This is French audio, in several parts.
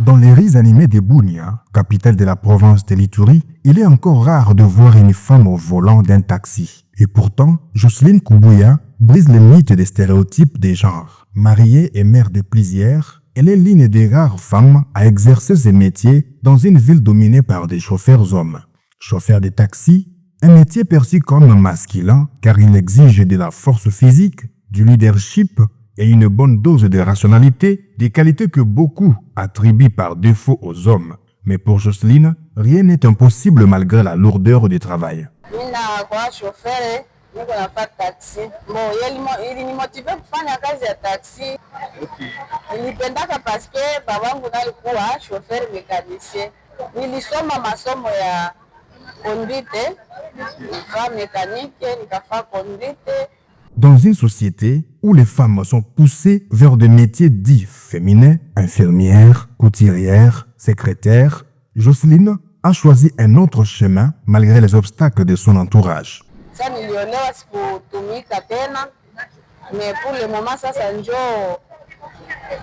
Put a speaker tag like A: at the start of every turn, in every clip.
A: Dans les rues animées de Bunia, capitale de la province de l'Ituri, il est encore rare de voir une femme au volant d'un taxi. Et pourtant, Jocelyne Kubuya brise les mythes des stéréotypes des genres. Mariée et mère de plusieurs, elle est l'une des rares femmes à exercer ce métier dans une ville dominée par des chauffeurs hommes. Chauffeur de taxi, un métier perçu comme masculin car il exige de la force physique, du leadership et une bonne dose de rationalité, des qualités que beaucoup attribuent par défaut aux hommes. Mais pour Jocelyne, rien n'est impossible malgré la lourdeur du travail.
B: Niko nafanya taxi. Ilinimotive kufanya kazi ya taxi. Nilipendaka paske babangu nalikuwa chauffeur mécanicien. Nilisoma masomo ya conduite, nikafanya mécanique, nikafanya conduite.
A: Dans une société où les femmes sont poussées vers des métiers dits féminins, infirmières, couturières, secrétaires, Jocelyne a choisi un autre chemin malgré les obstacles de son entourage.
B: Sasa niliolewa sikutumika tena, mais pour le moment sasa njoo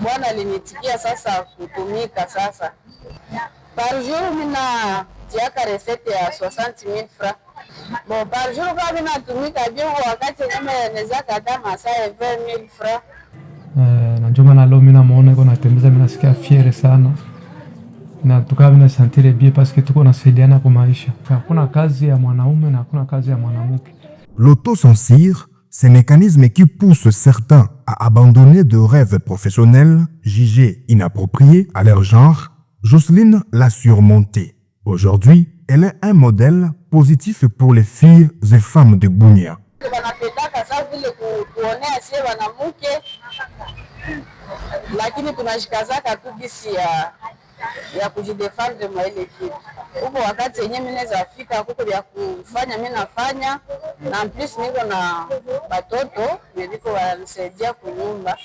B: bwana alinitikia sasa kutumika sasa. Par jour mina tiaka recette ya 60,000 francs. Bon, par jour kama natumika bio wakati kama naweza kata masaa 20,000 francs.
C: Na njoo maana leo mimi namuona iko natembeza, mimi nasikia fiere sana. Na tukaa mimi nasentire bien parce que tuko nasaidiana kwa maisha. Hakuna kazi ya mwanaume na hakuna kazi ya mwanamke.
A: L'autocensure, ces mécanismes qui poussent certains à abandonner de rêves professionnels jugés inappropriés à leur genre, Jocelyne l'a surmonté. Aujourd'hui, elle est un modèle positif pour les filles et femmes de Bunia.
B: Lakini tunashikazaka tu gisi ya kujidefendre mwa ile kitu. Huko wakati yenyewe mimi naweza fika huko ya kufanya mimi nafanya na plus niko na batoto niko wanisaidia kunyumba.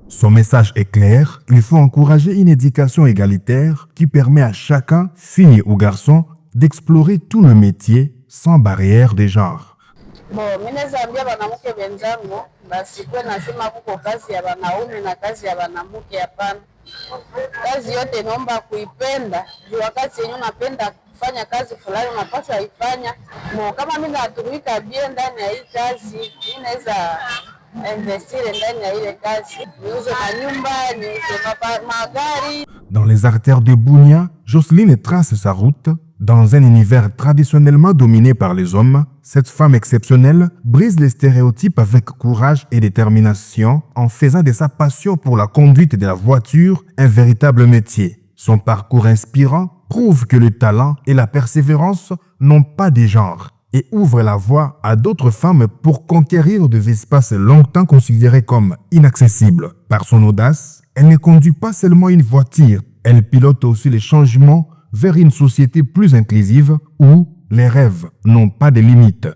A: Son message est clair, il faut encourager une éducation égalitaire qui permet à chacun, fille ou garçon, d'explorer tout le métier sans barrière de genre.
B: Bon, mimi naweza ambia wanawake wenzangu basi kwa nasema kuko kazi ya wanaume na kazi ya wanawake hapana. Kazi yote naomba kuipenda. Juu wakati yenyewe unapenda kufanya kazi fulani unapaswa ifanya. Kama mimi natumika bien ndani ya hii kazi, mimi naweza investir ndani ya ile kazi. Niuze manyumba, niuze magari.
A: Dans les artères de Bunia, Jocelyne trace sa route. Dans un univers traditionnellement dominé par les hommes, cette femme exceptionnelle brise les stéréotypes avec courage et détermination en faisant de sa passion pour la conduite de la voiture un véritable métier. Son parcours inspirant prouve que le talent et la persévérance n'ont pas de genre et ouvre la voie à d'autres femmes pour conquérir des espaces longtemps considérés comme inaccessibles. Par son audace, elle ne conduit pas seulement une voiture, elle pilote aussi les changements vers une société plus inclusive où les rêves n'ont pas de limites.